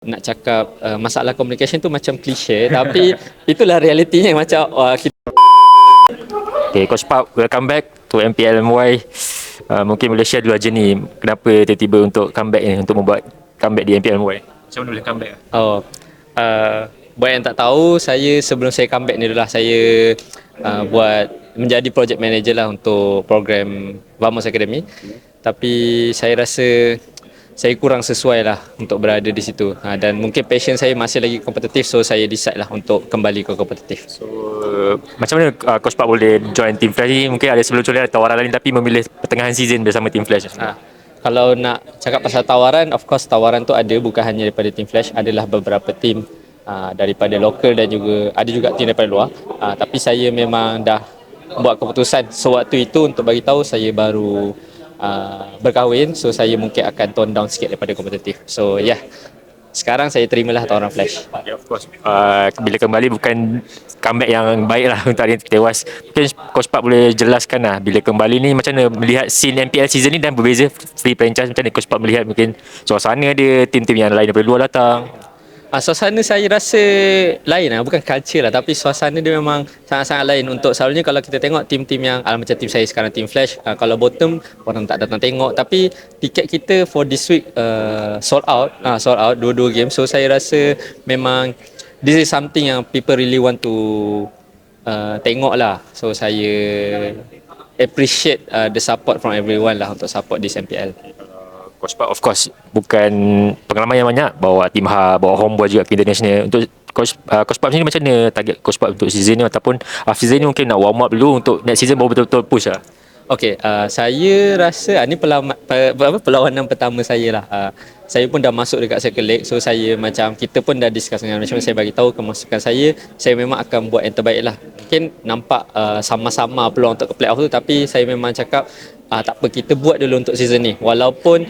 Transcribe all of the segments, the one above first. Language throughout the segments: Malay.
Nak cakap masalah communication tu macam klise tapi itulah realitinya macam kita. Okay, Coach Park, welcome back to MPL MY. Mungkin boleh share dulu aja ni, kenapa tiba-tiba untuk comeback ni, untuk membuat comeback di MPL MY. Macam mana boleh comeback? Buat yang tak tahu, sebelum saya comeback ni dulu lah, saya buat menjadi project manager lah untuk program Vamos Academy. Tapi saya rasa saya kurang sesuai lah untuk berada di situ, dan mungkin passion saya masih lagi kompetitif, so saya decide lah untuk kembali ke kompetitif. So, macam mana Coach Park boleh join Team Flash ni? Mungkin ada sebelum tu ada tawaran lain tapi memilih pertengahan season bersama Team Flash. Kalau nak cakap pasal tawaran, of course tawaran tu ada, bukan hanya daripada Team Flash, adalah beberapa tim daripada lokal dan juga ada juga tim daripada luar. Tapi saya memang dah buat keputusan sewaktu itu untuk bagi tahu saya baru berkahwin, so saya mungkin akan tone down sikit daripada kompetitif. So sekarang saya terimalah tawaran Flash. Yeah, of course. Bila kembali bukan comeback yang baik lah untuk hari tewas. Mungkin Coach Park boleh jelaskan lah, bila kembali ni macam mana melihat scene MPL season ni dan berbeza free franchise, macam mana Coach Park melihat mungkin suasana dia, tim-tim yang lain daripada luar datang? Suasana saya rasa lain lah, bukan culture lah, tapi suasana dia memang sangat-sangat lain. Untuk selalunya kalau kita tengok tim-tim yang macam tim saya sekarang, Team Flash, kalau bottom orang tak datang tengok, tapi tiket kita for this week sold out dua-dua game. So saya rasa memang this is something yang people really want to tengok lah. So saya appreciate the support from everyone lah untuk support this MPL. Coach Park of course bukan pengalaman yang banyak, bawa tim Ha, bawa Homeboy juga ke international. Untuk Coach Park sini macam mana target Coach Park untuk season ni, ataupun after season ni mungkin nak warm up dulu untuk next season baru betul-betul push lah? Okey, saya rasa ni perlawanan pertama saya lah. Saya pun dah masuk dekat Circle League, so saya macam kita pun dah discuss dengan management, saya bagi tahu kemasukan saya memang akan buat yang terbaik lah. Mungkin nampak sama-sama peluang untuk ke playoff tu, tapi saya memang cakap tak apa, kita buat dulu untuk season ni. Walaupun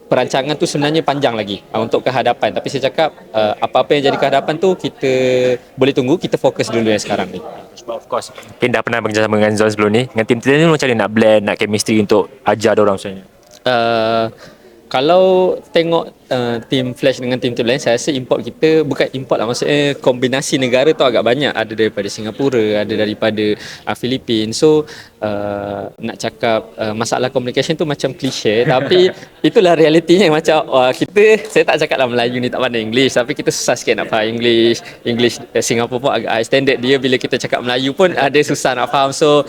perancangan tu sebenarnya panjang lagi untuk kehadapan, tapi saya cakap apa-apa yang jadi kehadapan tu kita boleh tunggu, kita fokus dulu yang sekarang ni. Of course, mungkin dah pernah bekerjasama dengan Zon sebelum ni, dengan tim-tim ni macam mana nak blend, nak chemistry untuk ajar diorang sebenarnya? Kalau tengok tim Flash dengan tim lain, saya rasa import kita, bukan import lah, maksudnya kombinasi negara tu agak banyak. Ada daripada Singapura, ada daripada Filipina. So nak cakap masalah communication tu macam klise tapi itulah realitinya. Macam saya tak cakap lah Melayu ni tak pandai English, tapi kita susah sikit nak faham English Singapura pun agak high standard dia, bila kita cakap Melayu pun ada susah nak faham. So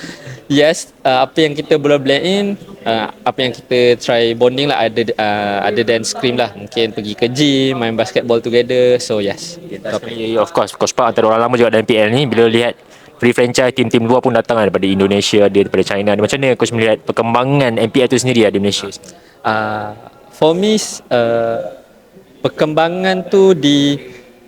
apa yang kita boleh blend in, apa yang kita try bonding lah, ada dance scream lah, mungkin pergi ke gym, main basketball together. So Tapi of course Coach Park antara orang lama juga dalam MPL ni, bila lihat free franchise tim-tim luar pun datang daripada Indonesia, dia daripada China, macam mana Coach melihat perkembangan MPL tu sendiri di Malaysia? For me, perkembangan tu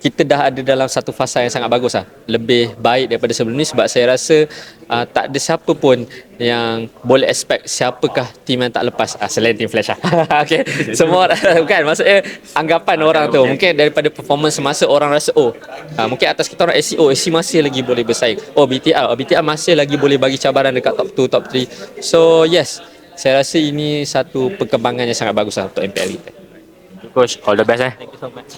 kita dah ada dalam satu fasa yang sangat bagus lah. Lebih baik daripada sebelum ni, sebab saya rasa tak ada siapa pun yang boleh expect siapakah tim yang tak lepas selain Team Flash lah. Okay. Semua bukan, maksudnya anggapan orang tu mungkin daripada performance semasa orang rasa mungkin atas kita orang SC masih lagi boleh bersaing. BTR masih lagi boleh bagi cabaran dekat top 2, top 3. So saya rasa ini satu perkembangan yang sangat bagus lah untuk MPL kita. Coach, all the best. Thank you so much.